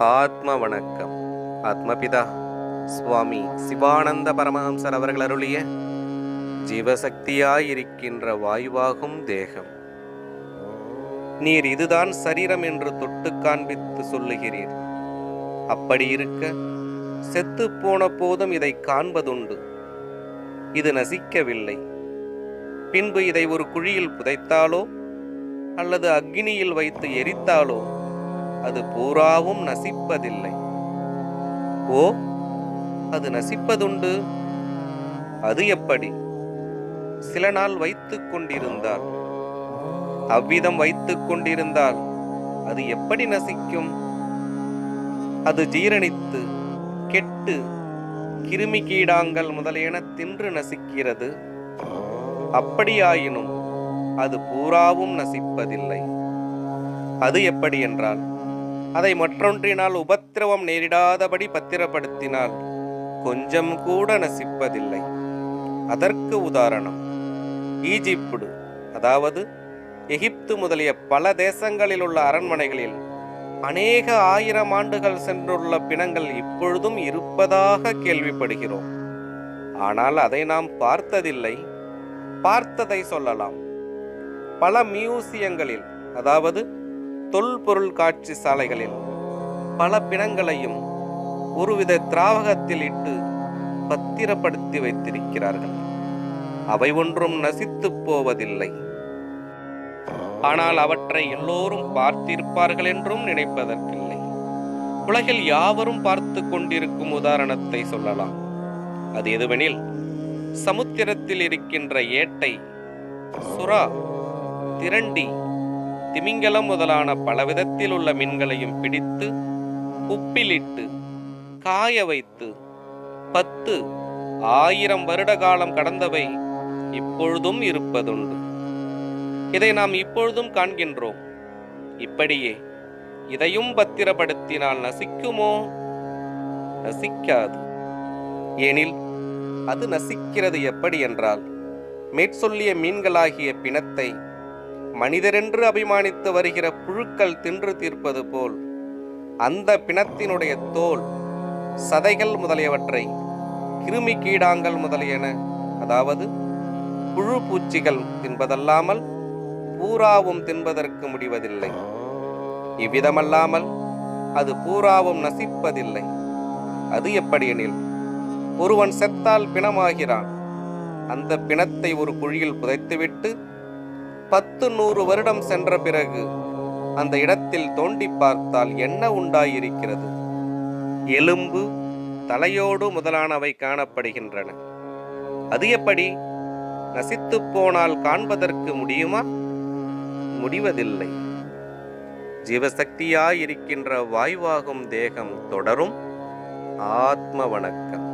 ஆத்ம வணக்கம். ஆத்மபிதா சுவாமி சிவானந்த பரமஹம்சர் அவர்கள் அருளிய ஜீவசக்தியாயிருக்கின்ற வாயுவாகும் தேகம். நீர் இதுதான் சரீரம் என்று தொட்டு காண்பித்து சொல்லுகிறீர். அப்படி இருக்க செத்து போன போதும் இதை காண்பதுண்டு. இது நசிக்கவில்லை. பின்பு இதை ஒரு குழியில் புதைத்தாலோ அல்லது அக்னியில் வைத்து எரித்தாலோ அது பூராவும் நசிப்பதில்லை. ஓ, அது நசிப்பதுண்டு. அது எப்படி? சில நாள் வைத்துக் கொண்டிருந்தால், அவ்விதம் வைத்துக் கொண்டிருந்தால் அது எப்படி நசிக்கும்? அது ஜீரணித்து கெட்டு கிருமி கீடாங்கள் முதலியன தின்று நசிக்கிறது. அப்படியாயினும் அது பூராவும் நசிப்பதில்லை. அது எப்படி என்றால், அதை மற்றொன்றினால் உபத்திரவம் நேரிடாதபடி பத்திரப்படுத்தினால் கொஞ்சம் கூட நசிப்பதில்லை. அதற்கு உதாரணம் ஈஜிப்டு, அதாவது எகிப்து முதலிய பல தேசங்களில் உள்ள அரண்மனைகளில் அநேக 1000 ஆண்டுகள் சென்றுள்ள பிணங்கள் இப்பொழுதும் இருப்பதாக கேள்விப்படுகிறோம். ஆனால் அதை நாம் பார்த்ததில்லை. பார்த்ததை சொல்லலாம். பல மியூசியங்களில், அதாவது தொல்பொருள் காட்சி சாலைகளில் பல பிணங்களையும் ஒருவித திராவகத்தில் இட்டு பத்திரப்படுத்தி வைத்திருக்கிறார்கள். அவை ஒன்றும் நசித்து போவதில்லை. ஆனால் அவற்றை எல்லோரும் பார்த்திருப்பார்கள் என்றும் நினைப்பதற்கில்லை. உலகில் யாவரும் பார்த்து கொண்டிருக்கும் உதாரணத்தை சொல்லலாம். அது எதுவெனில், சமுத்திரத்தில் இருக்கின்ற ஏட்டை, சுறா, திரண்டி, திமிங்கலம் முதலான பலவிதத்தில் உள்ள மீன்களையும் பிடித்து உப்பிலிட்டு காய வைத்து 10, 1000 வருட காலம் கடந்தவை இப்பொழுதும் இருப்பதுண்டு. இதை நாம் இப்பொழுதும் காண்கின்றோம். இப்படியே இதையும் பத்திரப்படுத்தினால் நசிக்குமோ? நசிக்காது. ஏனில் அது நசிக்கிறது எப்படி என்றால், மேற்சொல்லிய மீன்களாகிய பிணத்தை மனிதரென்று அபிமானித்து வருகிற புழுக்கள் தின்று தீர்ப்பது போல் அந்த பிணத்தினுடைய தோல், சதைகள் முதலியவற்றை கிருமி கீடாங்கள் முதலியன, அதாவது புழு பூச்சிகள் தின்பதல்லாமல் பூராவும் தின்பதற்கு முடிவதில்லை. இவ்விதமல்லாமல் அது பூராவும் நசிப்பதில்லை. அது எப்படியெனில், ஒருவன் செத்தால் பிணமாகிறான். அந்த பிணத்தை ஒரு குழியில் புதைத்துவிட்டு 10-100 வருடம் சென்ற பிறகு அந்த இடத்தில் தோண்டி பார்த்தால் என்ன உண்டாயிருக்கிறது? எலும்பு, தலையோடு முதலானவை காணப்படுகின்றன. அது எப்படி? நசித்து போனால் காண்பதற்கு முடியுமா? முடிவதில்லை. ஜீவசக்தியாயிருக்கின்ற வாயுவாகும் தேகம் தொடரும். ஆத்ம வணக்கம்.